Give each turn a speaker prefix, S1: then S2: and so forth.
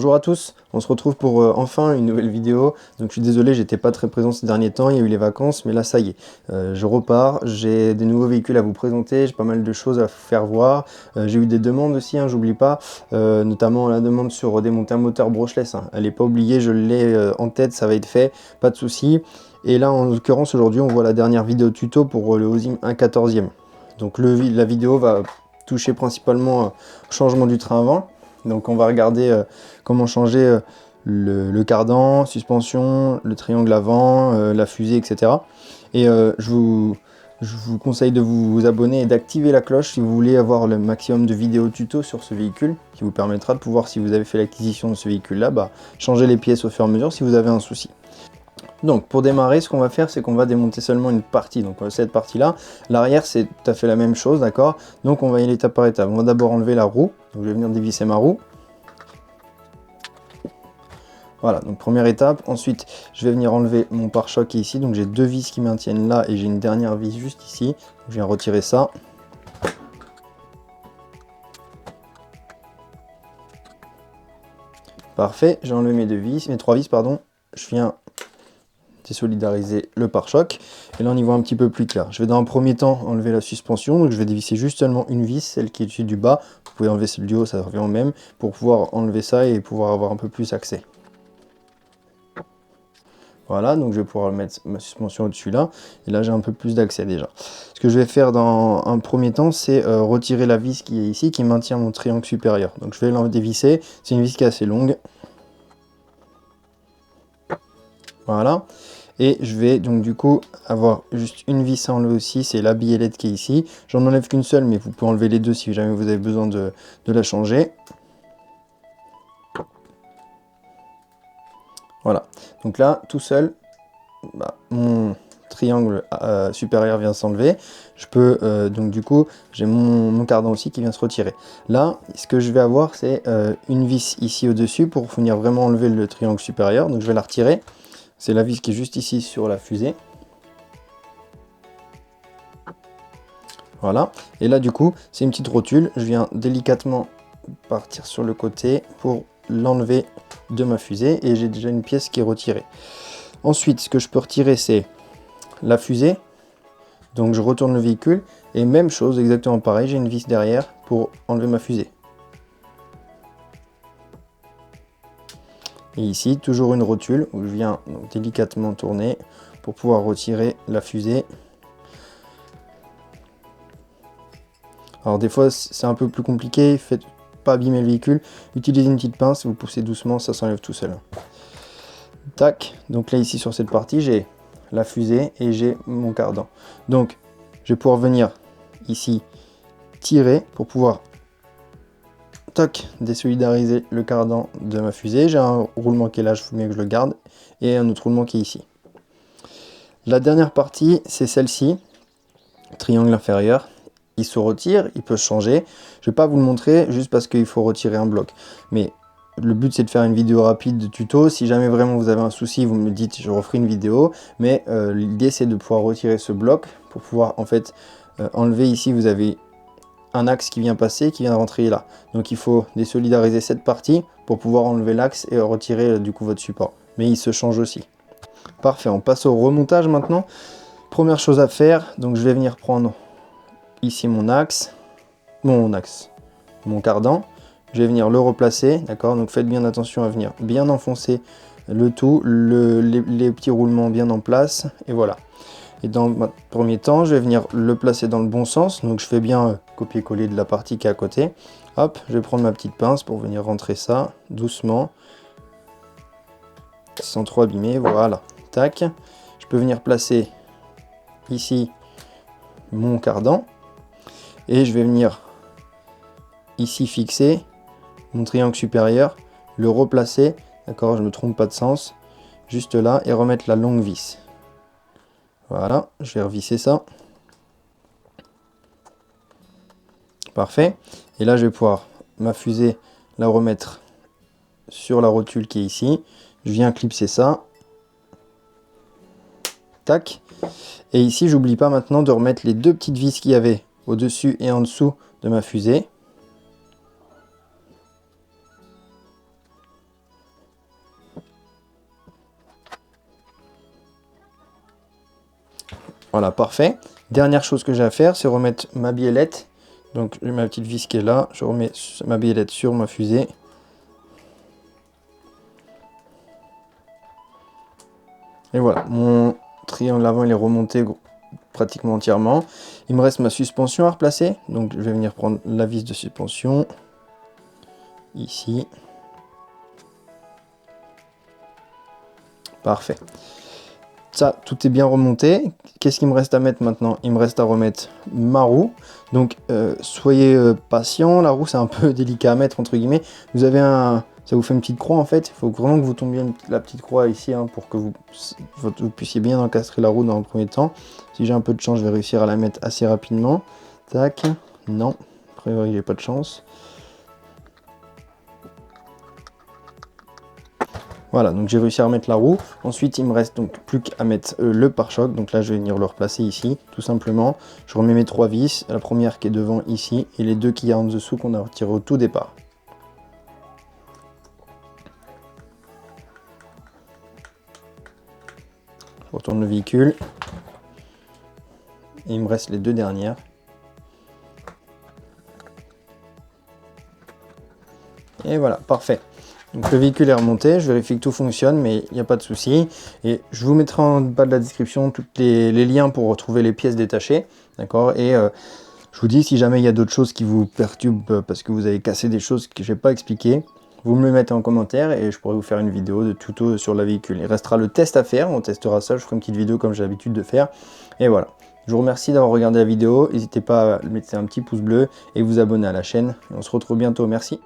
S1: Bonjour à tous, on se retrouve pour enfin une nouvelle vidéo. Donc je suis désolé, j'étais pas très présent ces derniers temps, il y a eu les vacances, mais là ça y est, je repars, j'ai des nouveaux véhicules à vous présenter, j'ai pas mal de choses à vous faire voir. J'ai eu des demandes aussi, hein, j'oublie pas, notamment la demande sur démonter un moteur brushless, hein. Elle est pas oubliée, je l'ai en tête, ça va être fait, pas de souci. Et là en l'occurrence aujourd'hui on voit la dernière vidéo tuto pour le Osim 1/14e. Donc la vidéo va toucher principalement au changement du train avant. Donc on va regarder comment changer le cardan, suspension, le triangle avant, la fusée, etc. Et je vous conseille de vous abonner et d'activer la cloche si vous voulez avoir le maximum de vidéos tuto sur ce véhicule, qui vous permettra de pouvoir, si vous avez fait l'acquisition de ce véhicule-là, changer les pièces au fur et à mesure si vous avez un souci. Donc pour démarrer, ce qu'on va faire, c'est qu'on va démonter seulement une partie. Donc cette partie-là, l'arrière c'est tout à fait la même chose, d'accord? Donc on va y aller étape par étape. On va d'abord enlever la roue. Donc je vais venir dévisser ma roue. Voilà, donc première étape. Ensuite, je vais venir enlever mon pare-choc qui est ici. Donc j'ai deux vis qui maintiennent là et j'ai une dernière vis juste ici. Donc, je viens retirer ça. Parfait, j'ai enlevé mes trois vis, pardon. Je viens désolidariser le pare-choc. Et là, on y voit un petit peu plus clair. Je vais dans un premier temps enlever la suspension. Donc je vais dévisser juste seulement une vis, celle qui est dessus du bas. Vous pouvez enlever celle du haut, ça revient au même, pour pouvoir enlever ça et pouvoir avoir un peu plus accès. Voilà, donc je vais pouvoir mettre ma suspension au-dessus là, et là j'ai un peu plus d'accès déjà. Ce que je vais faire dans un premier temps, c'est retirer la vis qui est ici, qui maintient mon triangle supérieur. Donc je vais l'en dévisser, c'est une vis qui est assez longue. Voilà, et je vais donc du coup avoir juste une vis à enlever aussi, c'est la biellette qui est ici. J'en enlève qu'une seule, mais vous pouvez enlever les deux si jamais vous avez besoin de la changer. Voilà, donc là, tout seul, mon triangle supérieur vient s'enlever. Je peux, donc du coup, j'ai mon cardan aussi qui vient se retirer. Là, ce que je vais avoir, c'est une vis ici au-dessus pour venir vraiment enlever le triangle supérieur. Donc je vais la retirer. C'est la vis qui est juste ici sur la fusée. Voilà, et là du coup, c'est une petite rotule. Je viens délicatement partir sur le côté pour l'enlever de ma fusée et j'ai déjà une pièce qui est retirée. Ensuite, ce que je peux retirer, c'est la fusée. Donc je retourne le véhicule et même chose, exactement pareil, j'ai une vis derrière pour enlever ma fusée. Et ici, toujours une rotule où je viens donc délicatement tourner pour pouvoir retirer la fusée. Alors des fois c'est un peu plus compliqué, faites pas abîmer le véhicule, utilisez une petite pince, vous poussez doucement, ça s'enlève tout seul. Tac, donc là ici sur cette partie j'ai la fusée et j'ai mon cardan. Donc je vais pouvoir venir ici tirer pour pouvoir toc, désolidariser le cardan de ma fusée. J'ai un roulement qui est là, il faut mieux que je le garde, et un autre roulement qui est ici. La dernière partie, c'est celle-ci, triangle inférieur. Il se retire, il peut se changer. Je ne vais pas vous le montrer juste parce qu'il faut retirer un bloc. Mais le but c'est de faire une vidéo rapide de tuto. Si jamais vraiment vous avez un souci, vous me dites, je referai une vidéo. Mais l'idée c'est de pouvoir retirer ce bloc pour pouvoir en fait enlever ici, vous avez un axe qui vient passer, qui vient rentrer là. Donc il faut désolidariser cette partie pour pouvoir enlever l'axe et retirer du coup votre support. Mais il se change aussi. Parfait, on passe au remontage maintenant. Première chose à faire, donc je vais venir prendre ici mon cardan. Je vais venir le replacer, d'accord? Donc faites bien attention à venir bien enfoncer le tout, les petits roulements bien en place, et voilà. Et dans le premier temps, je vais venir le placer dans le bon sens. Donc je fais bien copier-coller de la partie qui est à côté. Hop, je vais prendre ma petite pince pour venir rentrer ça doucement. Sans trop abîmer, voilà. Tac. Je peux venir placer ici mon cardan. Et je vais venir ici fixer mon triangle supérieur. Le replacer, d'accord, je ne me trompe pas de sens. Juste là et remettre la longue vis. Voilà, je vais revisser ça. Parfait. Et là, je vais pouvoir ma fusée la remettre sur la rotule qui est ici. Je viens clipser ça. Tac. Et ici, j'oublie pas maintenant de remettre les deux petites vis qu'il y avait au-dessus et en dessous de ma fusée. Voilà, parfait. Dernière chose que j'ai à faire, c'est remettre ma biellette. Donc j'ai ma petite vis qui est là, je remets ma biellette sur ma fusée. Et voilà, mon triangle avant il est remonté pratiquement entièrement. Il me reste ma suspension à replacer, donc je vais venir prendre la vis de suspension, ici. Parfait. Ça, tout est bien remonté. Qu'est-ce qu'il me reste à mettre maintenant? Il me reste à remettre ma roue. Donc, soyez patient. La roue, c'est un peu délicat à mettre, entre guillemets. Vous avez un... Ça vous fait une petite croix, en fait. Il faut vraiment que vous tombiez la petite croix ici, hein, pour que vous puissiez bien encastrer la roue dans le premier temps. Si j'ai un peu de chance, je vais réussir à la mettre assez rapidement. Tac. Non. A priori, j'ai pas de chance. Voilà, donc j'ai réussi à remettre la roue. Ensuite, il me reste donc plus qu'à mettre le pare-choc. Donc là, je vais venir le replacer ici, tout simplement. Je remets mes 3 vis. La première qui est devant ici et les deux qui y a en dessous qu'on a retiré au tout départ. Je retourne le véhicule. Et il me reste les deux dernières. Et voilà, parfait. Donc le véhicule est remonté, je vérifie que tout fonctionne, mais il n'y a pas de souci. Et je vous mettrai en bas de la description tous les liens pour retrouver les pièces détachées. D'accord. Et je vous dis, si jamais il y a d'autres choses qui vous perturbent parce que vous avez cassé des choses que je n'ai pas expliquées, vous me le mettez en commentaire et je pourrai vous faire une vidéo de tuto sur le véhicule. Il restera le test à faire, on testera ça, je ferai une petite vidéo comme j'ai l'habitude de faire. Et voilà. Je vous remercie d'avoir regardé la vidéo, n'hésitez pas à mettre un petit pouce bleu et vous abonner à la chaîne. Et on se retrouve bientôt, merci.